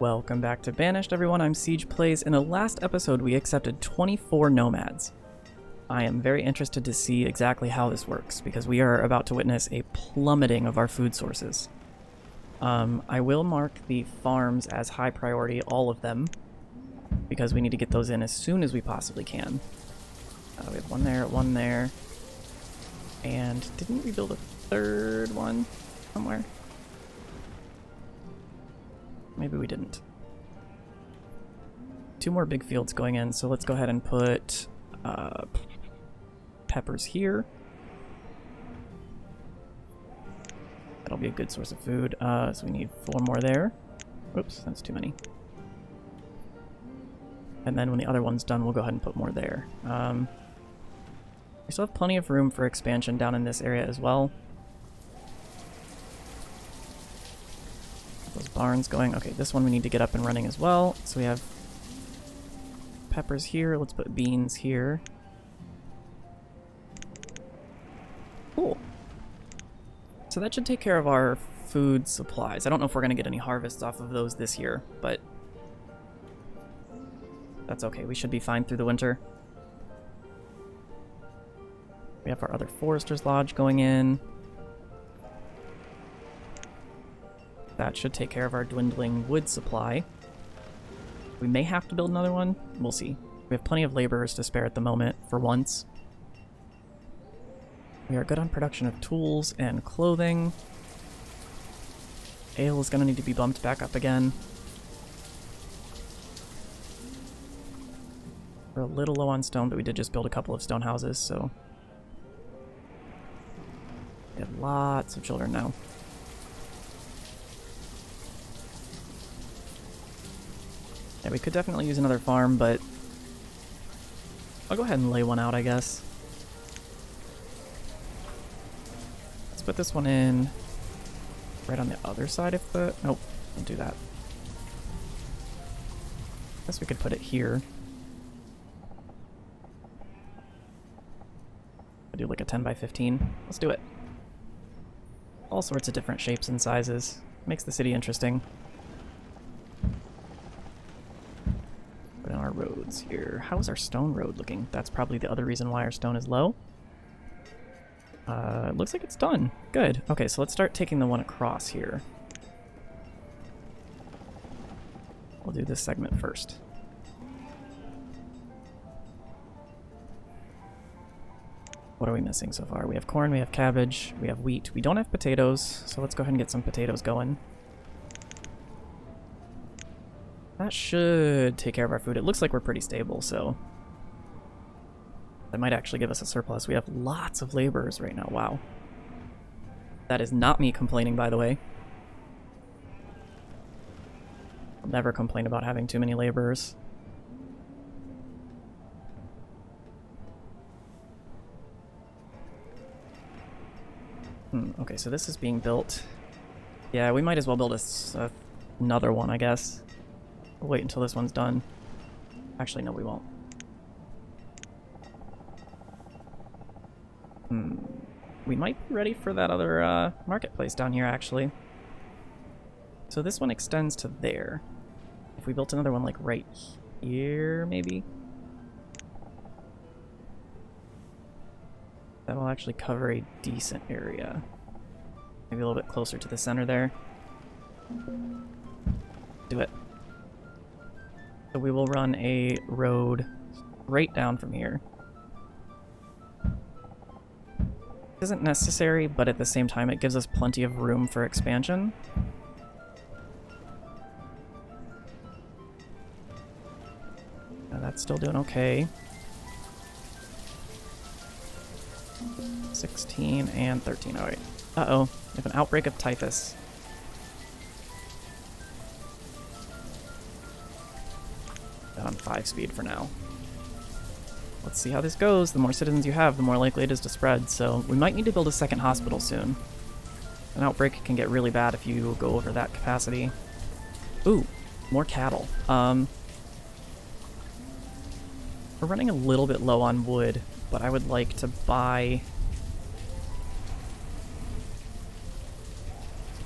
Welcome back to Banished, everyone. I'm Siege Plays. In the last episode, we accepted 24 nomads. I am very interested to see exactly how this works, because we are about to witness a plummeting of our food sources. I will mark the farms as high priority, all of them, because we need to get those in as soon as we possibly can. We have one there, and didn't we build a third one somewhere? Maybe we didn't. 2 more big fields going in, so let's go ahead and put peppers here. That'll be a good source of food. So we need 4 more there. Oops, that's too many. And then when the other one's done, we'll go ahead and put more there. We still have plenty of room for expansion down in this area as well. Those barns going. Okay, this one we need to get up and running as well. So we have peppers here. Let's put beans here. Cool. So that should take care of our food supplies. I don't know if we're going to get any harvests off of those this year, but that's okay. We should be fine through the winter. We have our other forester's lodge going in. That should take care of our dwindling wood supply. We may have to build another one. We'll see. We have plenty of laborers to spare at the moment, for once. We are good on production of tools and clothing. Ale is going to need to be bumped back up again. We're a little low on stone, but we did just build a couple of stone houses, so we have lots of children now. Yeah, we could definitely use another farm, but I'll go ahead and lay one out, I guess. Let's put this one in right on the other side if the... Nope, don't do that. I guess we could put it here. I'll do like a 10 by 15. Let's do it. All sorts of different shapes and sizes. Makes the city interesting. Put in our roads here. How is our stone road looking? That's probably the other reason why our stone is low. It looks like it's done. Good. Okay, so let's start taking the one across here. We'll do this segment first. What are we missing so far? We have corn, we have cabbage, we have wheat. We don't have potatoes, so let's go ahead and get some potatoes going. That should take care of our food. It looks like we're pretty stable, so that might actually give us a surplus. We have lots of laborers right now. Wow. That is not me complaining, by the way. I'll never complain about having too many laborers. Okay, so this is being built. Yeah, we might as well build another one, I guess. We'll wait until this one's done. Actually, no, we won't. We might be ready for that other marketplace down here, actually. So this one extends to there. If we built another one, like, right here, maybe? That will actually cover a decent area. Maybe a little bit closer to the center there. Do it. So we will run a road right down from here. It isn't necessary, but at the same time it gives us plenty of room for expansion. Now that's still doing okay. 16 and 13, alright. Uh-oh, we have an outbreak of typhus. Got on 5 speed for now. Let's see how this goes. The more citizens you have, the more likely it is to spread, so we might need to build a second hospital soon. An outbreak can get really bad if you go over that capacity. Ooh, more cattle. We're running a little bit low on wood, but I would like to buy...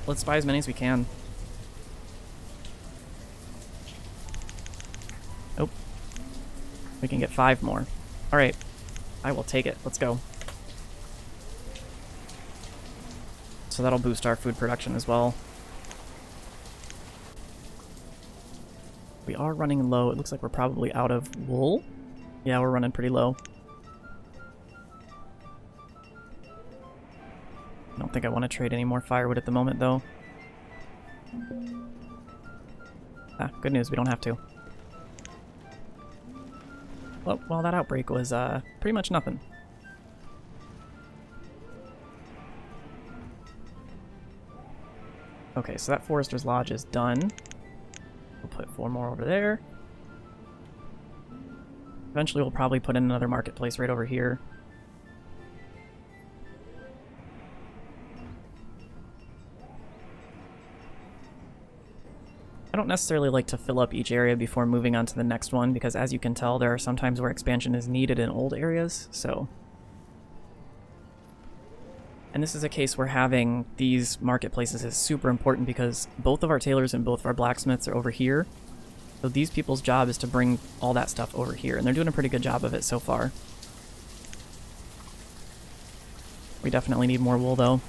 Let's buy as many as we can. Oh. We can get 5 more. Alright. I will take it. Let's go. So that'll boost our food production as well. We are running low. It looks like we're probably out of wool. Yeah, we're running pretty low. I don't think I want to trade any more firewood at the moment, though. Ah, good news, we don't have to. Well, that outbreak was pretty much nothing. Okay, so that Forester's Lodge is done. We'll put 4 more over there. Eventually we'll probably put in another marketplace right over here. I don't necessarily like to fill up each area before moving on to the next one, because as you can tell, there are some times where expansion is needed in old areas, so... And this is a case where having these marketplaces is super important because both of our tailors and both of our blacksmiths are over here. So these people's job is to bring all that stuff over here, and they're doing a pretty good job of it so far. We definitely need more wool, though.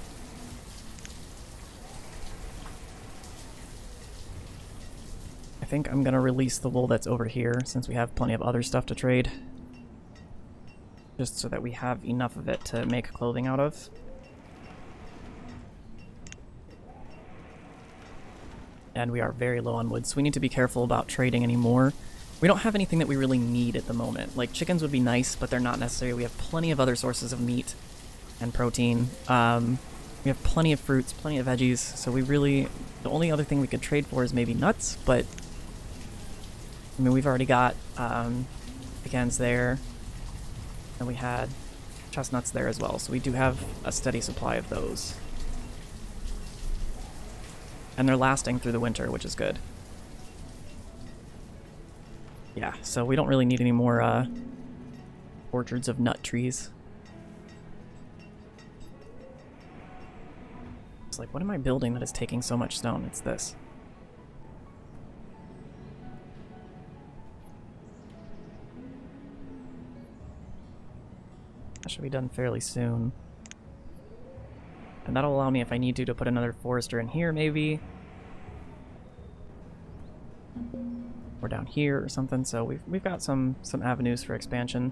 I think I'm going to release the wool that's over here, since we have plenty of other stuff to trade. Just so that we have enough of it to make clothing out of. And we are very low on wood, so we need to be careful about trading anymore. We don't have anything that we really need at the moment. Like, chickens would be nice, but they're not necessary. We have plenty of other sources of meat and protein. We have plenty of fruits, plenty of veggies, so we really... The only other thing we could trade for is maybe nuts, but... I mean, we've already got pecans there, and we had chestnuts there as well, so we do have a steady supply of those. And they're lasting through the winter, which is good. Yeah, so we don't really need any more orchards of nut trees. It's like, what am I building that is taking so much stone? It's this. That should be done fairly soon. And that'll allow me, if I need to put another forester in here, maybe. Or down here or something, so we've got some avenues for expansion.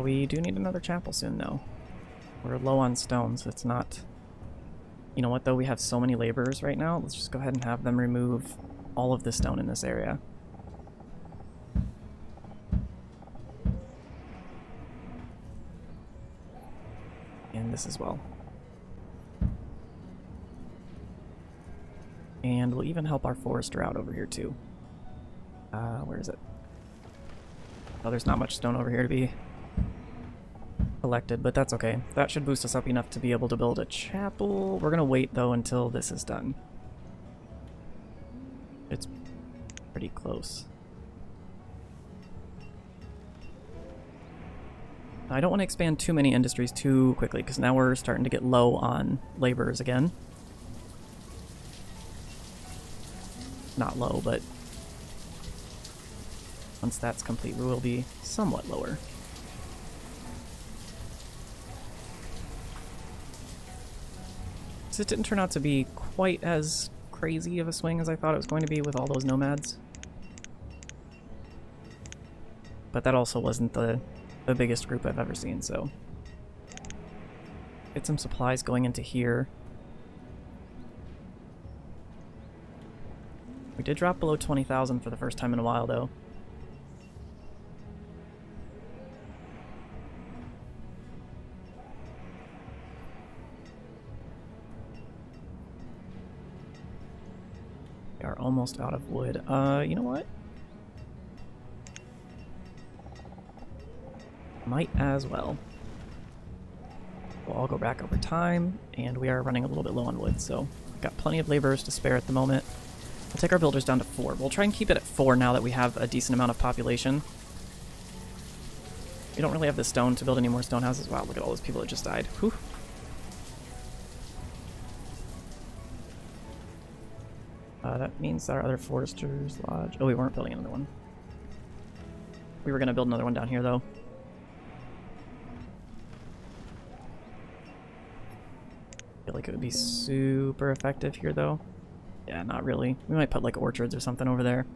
We do need another chapel soon, though. We're low on stone, so it's not... You know what, though? We have so many laborers right now. Let's just go ahead and have them remove all of the stone in this area. And this as well. And we'll even help our forester out over here, too. Where is it? Oh, there's not much stone over here to be collected, but that's okay. That should boost us up enough to be able to build a chapel. We're gonna wait, though, until this is done. It's pretty close. I don't want to expand too many industries too quickly, because now we're starting to get low on laborers again. Not low, but once that's complete, we will be somewhat lower. So it didn't turn out to be quite as crazy of a swing as I thought it was going to be with all those nomads. But that also wasn't the biggest group I've ever seen, so... Get some supplies going into here. We did drop below 20,000 for the first time in a while, though. We are almost out of wood. You know what? Might as well. We'll all go back over time, and we are running a little bit low on wood, so we've got plenty of laborers to spare at the moment. We'll take our builders down to 4. We'll try and keep it at 4 now that we have a decent amount of population. We don't really have the stone to build any more stone houses. Wow, look at all those people that just died. Whew. That means our other Forester's Lodge... Oh, we weren't building another one. We were going to build another one down here, though. I feel like it would be super effective here, though. Yeah, not really. We might put, like, orchards or something over there.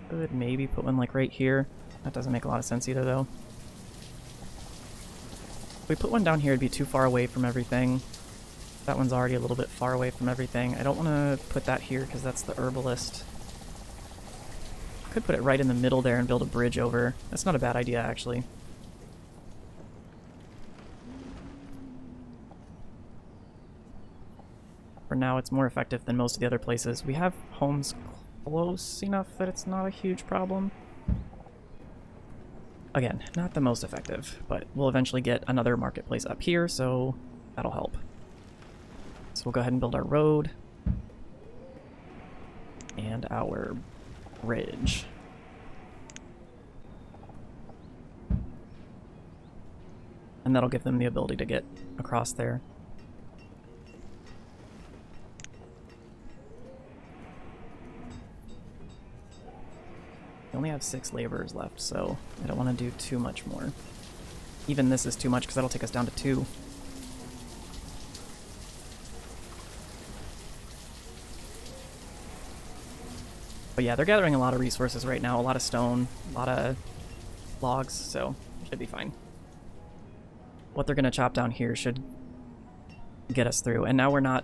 Could maybe put one, like, right here. That doesn't make a lot of sense either, though. If we put one down here, it'd be too far away from everything. That one's already a little bit far away from everything. I don't want to put that here because that's the herbalist. Could put it right in the middle there and build a bridge over. That's not a bad idea, actually. For now, it's more effective than most of the other places. We have homes close enough that it's not a huge problem. Again, not the most effective, but we'll eventually get another marketplace up here, so that'll help. So we'll go ahead and build our road and our bridge. And that'll give them the ability to get across there. We only have 6 laborers left, so I don't want to do too much more. Even this is too much because that'll take us down to 2. But yeah, they're gathering a lot of resources right now, a lot of stone, a lot of logs, so should be fine. What they're going to chop down here should get us through. And now we're not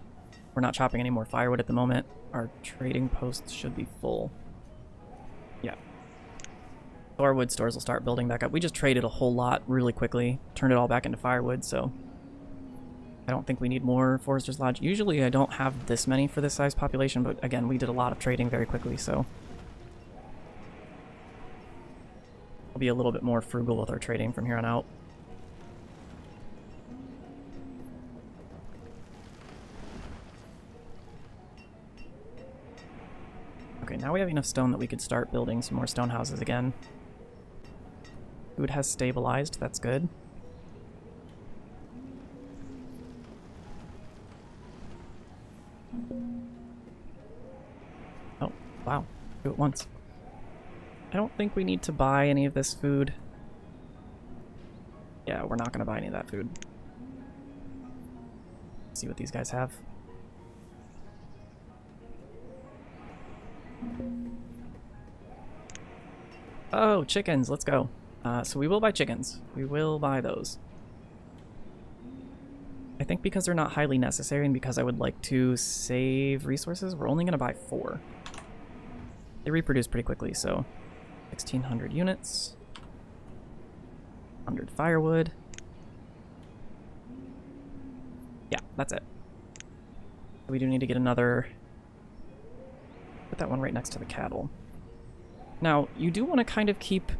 chopping any more firewood at the moment. Our trading posts should be full. Yeah. So our wood stores will start building back up. We just traded a whole lot really quickly, turned it all back into firewood, so I don't think we need more Forester's Lodge. Usually I don't have this many for this size population, but again, we did a lot of trading very quickly, so we'll be a little bit more frugal with our trading from here on out. Okay, now we have enough stone that we could start building some more stone houses again. Food has stabilized, that's good. Oh, wow. Do it once. I don't think we need to buy any of this food. Yeah, we're not going to buy any of that food. Let's see what these guys have. Oh, chickens, let's go. So we will buy chickens. We will buy those. I think because they're not highly necessary and because I would like to save resources, we're only going to buy 4. They reproduce pretty quickly, so 1,600 units. 100 firewood. Yeah, that's it. We do need to get another... Put that one right next to the cattle. Now, you do want to kind of keep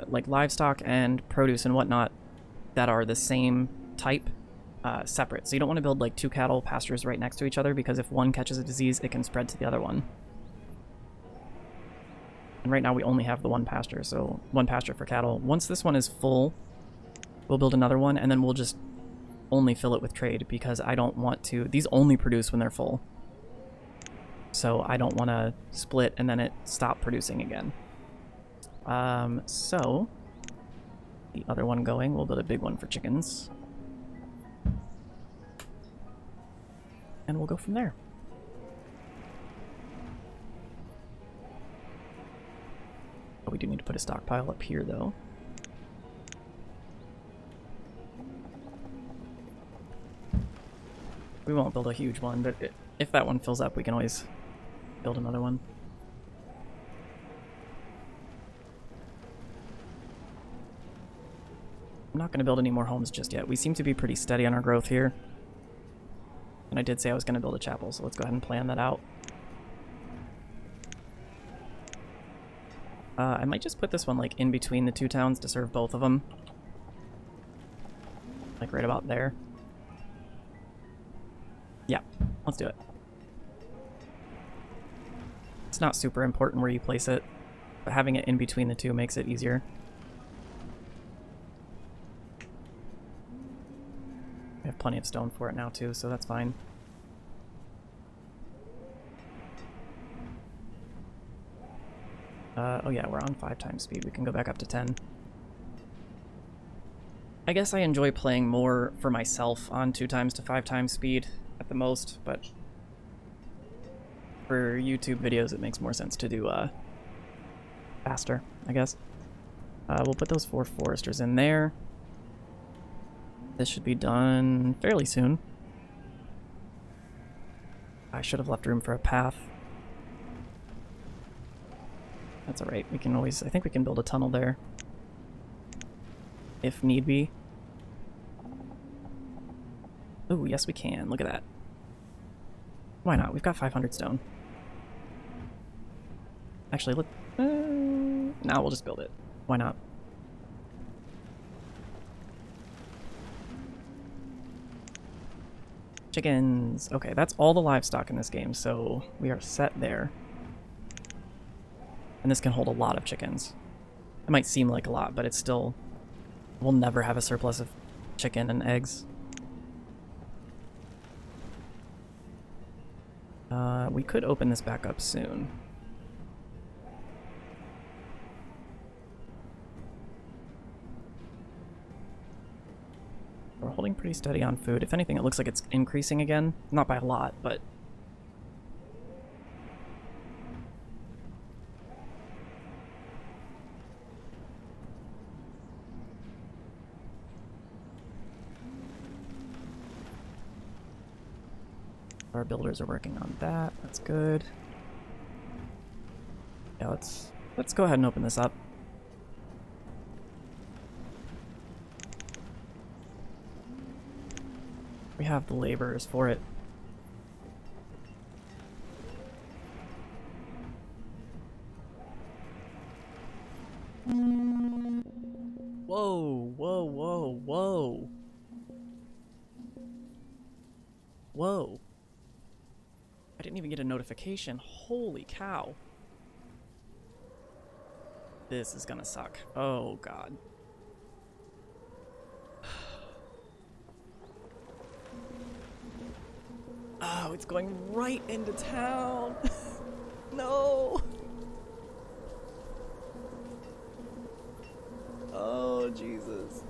like livestock and produce and whatnot that are the same type separate. So you don't want to build like 2 cattle pastures right next to each other because if one catches a disease, it can spread to the other one. And right now we only have the one pasture, so one pasture for cattle. Once this one is full, we'll build another one and then we'll just only fill it with trade because I don't want to... These only produce when they're full. So I don't want to split and then it stop producing again. So the other one going, we'll build a big one for chickens. And we'll go from there. Oh, we do need to put a stockpile up here though. We won't build a huge one, but if that one fills up, we can always build another one. I'm not going to build any more homes just yet. We seem to be pretty steady on our growth here. And I did say I was going to build a chapel, so let's go ahead and plan that out. I might just put this one like in between the 2 towns to serve both of them. Like right about there. Yeah, let's do it. It's not super important where you place it, but having it in between the 2 makes it easier. We have plenty of stone for it now too, so that's fine. Oh yeah, we're on 5 times speed. We can go back up to 10. I guess I enjoy playing more for myself on 2 times to 5 times speed at the most, but for YouTube videos it makes more sense to do faster, I guess. We'll put those 4 foresters in there. This should be done fairly soon. I should have left room for a path. That's alright, we can always... I think we can build a tunnel there. If need be. Ooh, yes we can. Look at that. Why not? We've got 500 stone. Actually, now we'll just build it. Why not? Chickens. Okay, that's all the livestock in this game, so we are set there. And this can hold a lot of chickens. It might seem like a lot, but it's still... We'll never have a surplus of chicken and eggs. We could open this back up soon. We're holding pretty steady on food. If anything, it looks like it's increasing again. Not by a lot, but... Our builders are working on that. That's good. Yeah, let's go ahead and open this up. We have the laborers for it. Whoa, whoa, whoa, whoa. Whoa. I didn't even get a notification. Holy cow. This is gonna suck. Oh, God. Oh, it's going right into town. No. Oh, Jesus.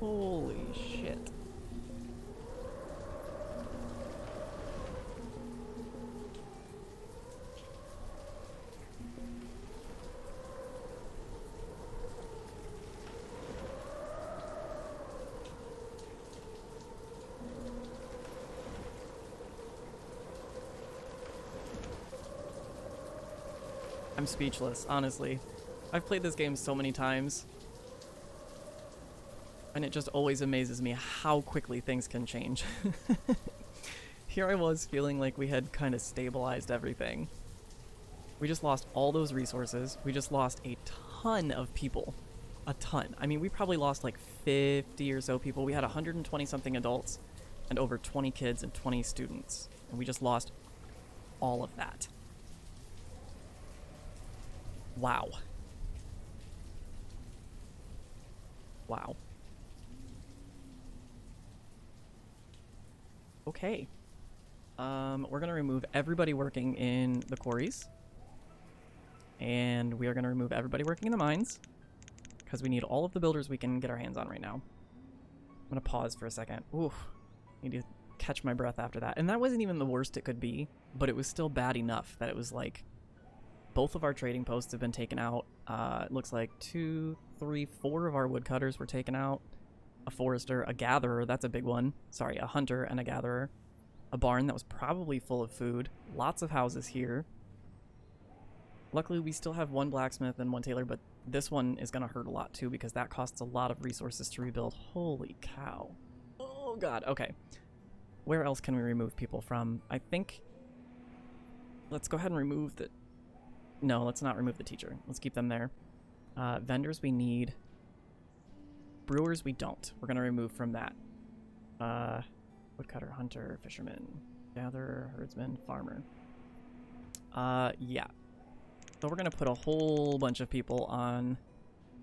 Holy shit. I'm speechless, honestly. I've played this game so many times, and it just always amazes me how quickly things can change. Here I was feeling like we had kind of stabilized everything. We just lost all those resources. We just lost a ton of people. A ton. I mean, we probably lost like 50 or so people. We had 120 something adults and over 20 kids and 20 students. And we just lost all of that. Wow. Wow. Okay. We're gonna remove everybody working in the quarries. And we are gonna remove everybody working in the mines. Because we need all of the builders we can get our hands on right now. I'm gonna pause for a second. Oof. Need to catch my breath after that. And that wasn't even the worst it could be, but it was still bad enough that it was like... Both of our trading posts have been taken out. It looks like 2, 3, 4 of our woodcutters were taken out. A forester, a gatherer, that's a big one. Sorry, a hunter and a gatherer. A barn that was probably full of food. Lots of houses here. Luckily, we still have 1 blacksmith and 1 tailor, but this one is going to hurt a lot too because that costs a lot of resources to rebuild. Holy cow. Oh god, okay. Where else can we remove people from? I think... Let's go ahead and remove the... No, let's not remove the teacher. Let's keep them there. Vendors we need. Brewers we don't. We're going to remove from that. Woodcutter, hunter, fisherman, gatherer, herdsman, farmer. Yeah. So we're going to put a whole bunch of people on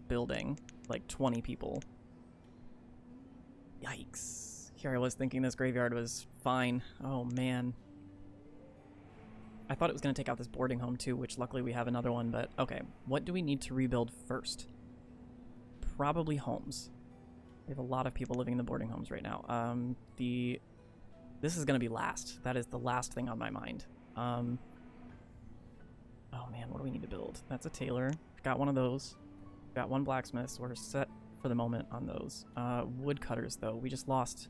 building. Like 20 people. Yikes. Here I was thinking this graveyard was fine. Oh, man. I thought it was going to take out this boarding home, too, which luckily we have another one, but okay. What do we need to rebuild first? Probably homes. We have a lot of people living in the boarding homes right now. This is going to be last. That is the last thing on my mind. Oh, man, what do we need to build? That's a tailor. Got one of those. Got one blacksmith, so we're set for the moment on those. Woodcutters, though. We just lost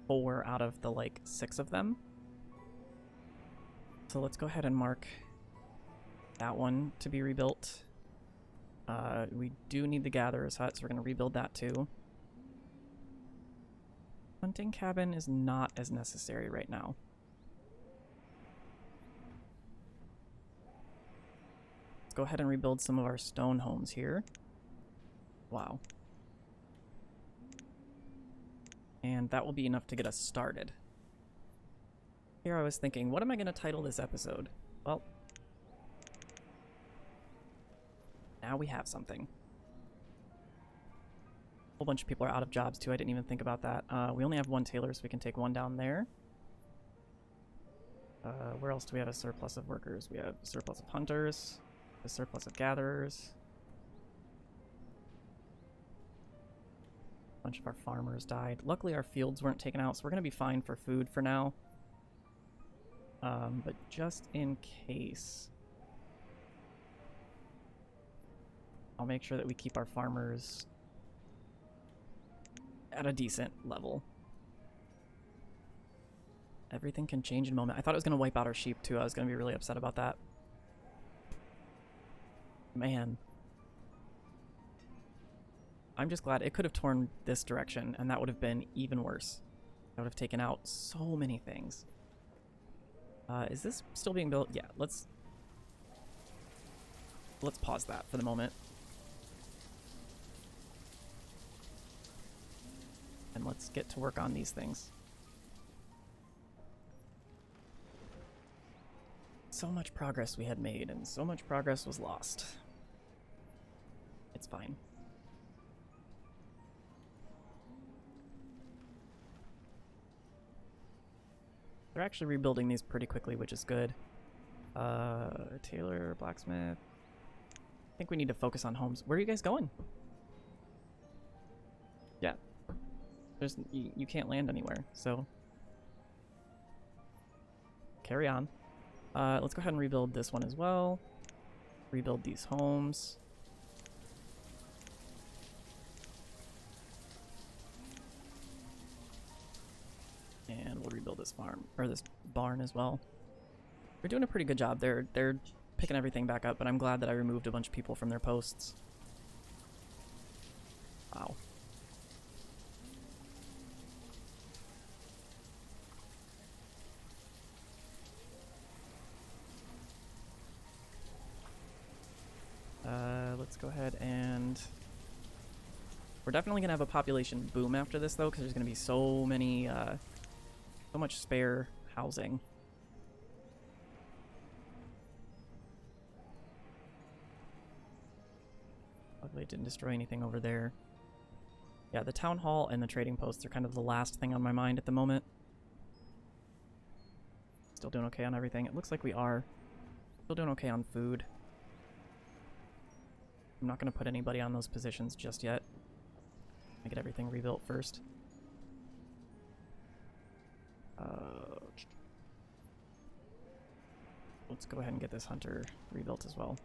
4 out of the, like, 6 of them. So let's go ahead and mark that one to be rebuilt. We do need the gatherer's hut, so we're going to rebuild that too. Hunting cabin is not as necessary right now. Let's go ahead and rebuild some of our stone homes here. Wow. And that will be enough to get us started. Here I was thinking, what am I going to title this episode? Well, now we have something. A whole bunch of people are out of jobs too, I didn't even think about that. We only have one tailor, so we can take one down there. Where else do we have a surplus of workers? We have a surplus of hunters, a surplus of gatherers. A bunch of our farmers died. Luckily our fields weren't taken out, so we're going to be fine for food for now. But just in case, I'll make sure that we keep our farmers at a decent level. Everything can change in a moment. I thought it was going to wipe out our sheep too. I was going to be really upset about that. Man. I'm just glad it could have torn this direction, and that would have been even worse. That would have taken out so many things. Is this still being built? Yeah, let's pause that for the moment. And let's get to work on these things. So much progress we had made, and so much progress was lost. It's fine. They're actually rebuilding these pretty quickly, which is good. Tailor, blacksmith. I think we need to focus on homes. Where are you guys going? Yeah. You can't land anywhere, so carry on. Let's go ahead and rebuild this one as well. Rebuild these homes. And we'll rebuild this farm, or this barn as well. We're doing a pretty good job. They're picking everything back up, but I'm glad that I removed a bunch of people from their posts. Wow. Let's go ahead and... We're definitely going to have a population boom after this, though, because there's going to be so many, so much spare housing. Luckily it didn't destroy anything over there. Yeah, the town hall and the trading posts are kind of the last thing on my mind at the moment. Still doing okay on everything. It looks like we are. Still doing okay on food. I'm not going to put anybody on those positions just yet. I get everything rebuilt first. Let's go ahead and get this hunter rebuilt as well.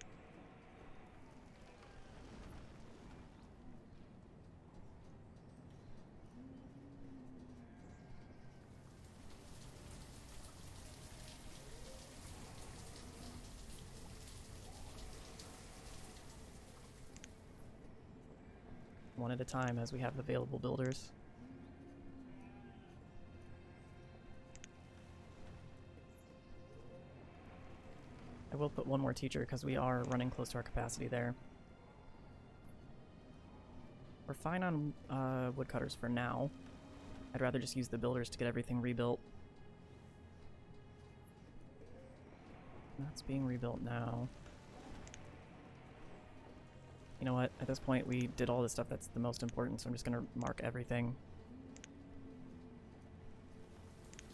One at a time as we have available builders. I will put one more teacher because we are running close to our capacity there. We're fine on woodcutters for now. I'd rather just use the builders to get everything rebuilt. That's being rebuilt now. You know what? At this point, we did all the stuff that's the most important, so I'm just gonna mark everything.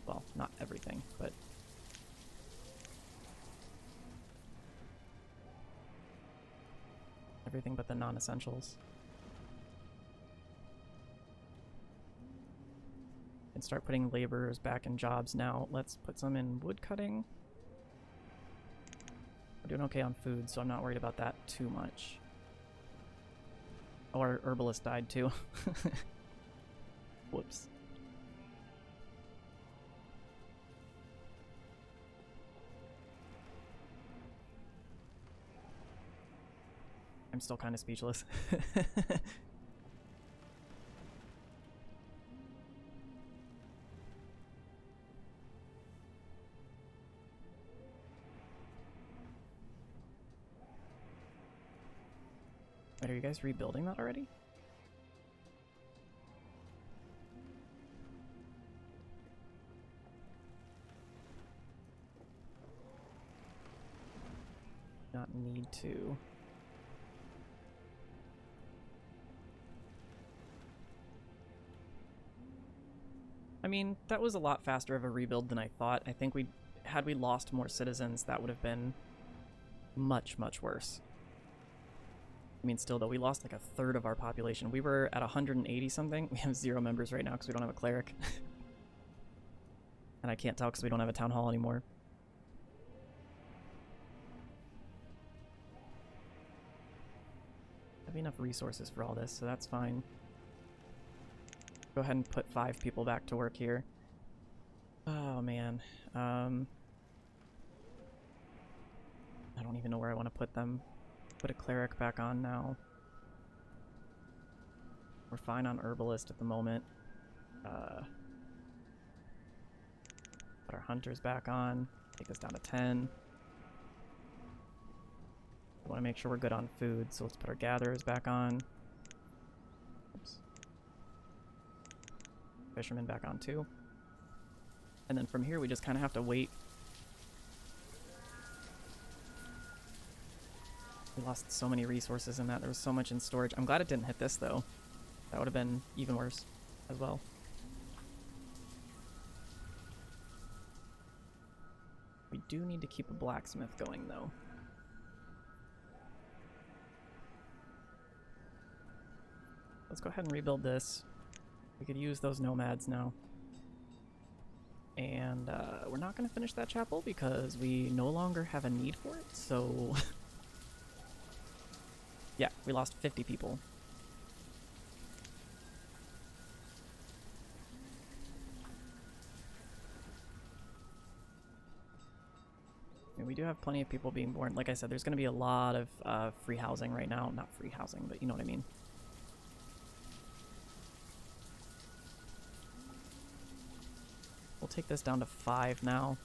Well, not everything, but... everything but the non-essentials. And start putting laborers back in jobs now. Let's put some in wood cutting. We're doing okay on food, so I'm not worried about that too much. Oh, our herbalist died too. Whoops. I'm still kind of speechless. Wait, are you guys rebuilding that already? Not need to. I mean, that was a lot faster of a rebuild than I thought. I think had we lost more citizens, that would have been much, much worse. I mean, still though, we lost like a third of our population. We were at 180 something. We have 0 members right now because we don't have a cleric. And I can't tell because we don't have a town hall anymore. I have enough resources for all this, so that's fine. Go ahead and put 5 people back to work here. Oh man. I don't even know where I want to put them. Put a cleric back on now. We're fine on herbalist at the moment. Put our hunters back on. Take us down to 10. We want to make sure we're good on food, so let's put our gatherers back on. Oops. Fishermen back on too. And then from here we just kind of have to wait. We lost so many resources in that. There was so much in storage. I'm glad it didn't hit this though. That would have been even worse as well. We do need to keep a blacksmith going though. Let's go ahead and rebuild this. We could use those nomads now. And we're not going to finish that chapel because we no longer have a need for it, so... yeah, we lost 50 people. And we do have plenty of people being born. Like I said, there's going to be a lot of free housing right now. Not free housing, but you know what I mean. We'll take this down to 5 now.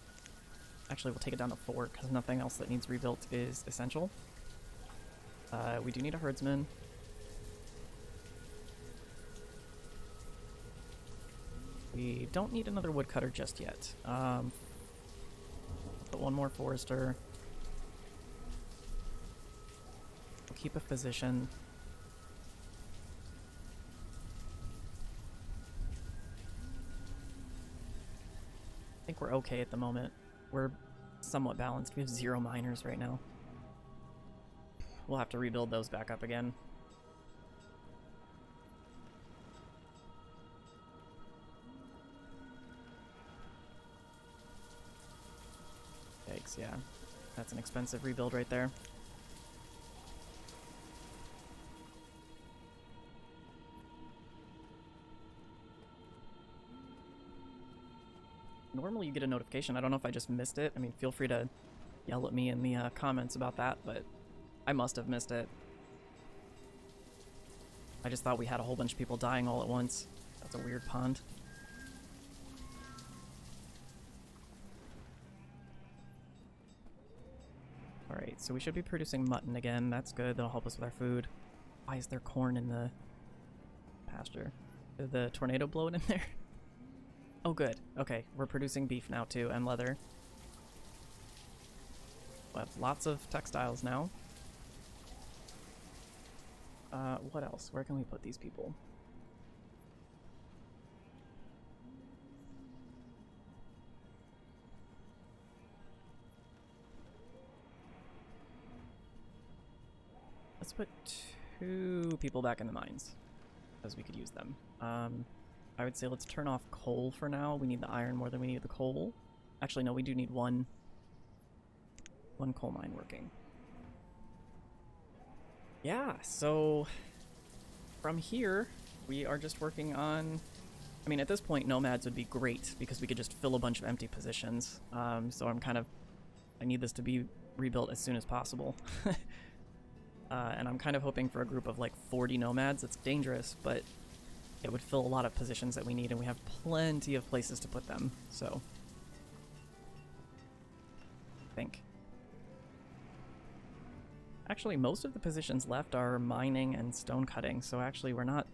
Actually, we'll take it down to 4 because nothing else that needs rebuilt is essential. We do need a herdsman. We don't need another woodcutter just yet. Put one more forester. We'll keep a physician. I think we're okay at the moment. We're somewhat balanced. We have 0 miners right now. We'll have to rebuild those back up again. Yikes, yeah. That's an expensive rebuild right there. Normally you get a notification. I don't know if I just missed it. I mean, feel free to yell at me in the comments about that, but I must have missed it. I just thought we had a whole bunch of people dying all at once. That's a weird pond. Alright, so we should be producing mutton again. That's good. That'll help us with our food. Why is there corn in the pasture? Did the tornado blow it in there? Oh, good. Okay, we're producing beef now, too, and leather. We'll have lots of textiles now. What else? Where can we put these people? Let's put 2 people back in the mines, as we could use them. I would say let's turn off coal for now. We need the iron more than we need the coal. Actually, no, we do need one coal mine working. Yeah, so from here, we are just working on... I mean, at this point, nomads would be great, because we could just fill a bunch of empty positions. So I'm kind of... I need this to be rebuilt as soon as possible. And I'm kind of hoping for a group of like 40 nomads. It's dangerous, but it would fill a lot of positions that we need, and we have plenty of places to put them, so... I think. Actually, most of the positions left are mining and stone cutting, so actually we're not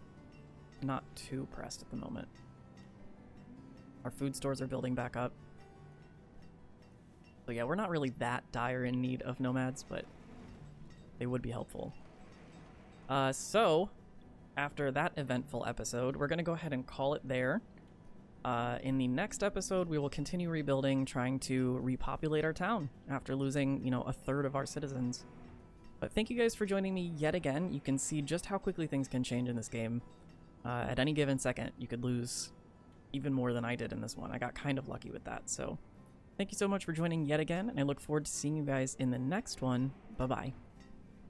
too pressed at the moment. Our food stores are building back up. So yeah, we're not really that dire in need of nomads, but they would be helpful. So, after that eventful episode, we're going to go ahead and call it there. In the next episode, we will continue rebuilding, trying to repopulate our town after losing, a third of our citizens. But thank you guys for joining me yet again. You can see just how quickly things can change in this game. At any given second, you could lose even more than I did in this one. I got kind of lucky with that, so thank you so much for joining yet again, and I look forward to seeing you guys in the next one. Bye-bye.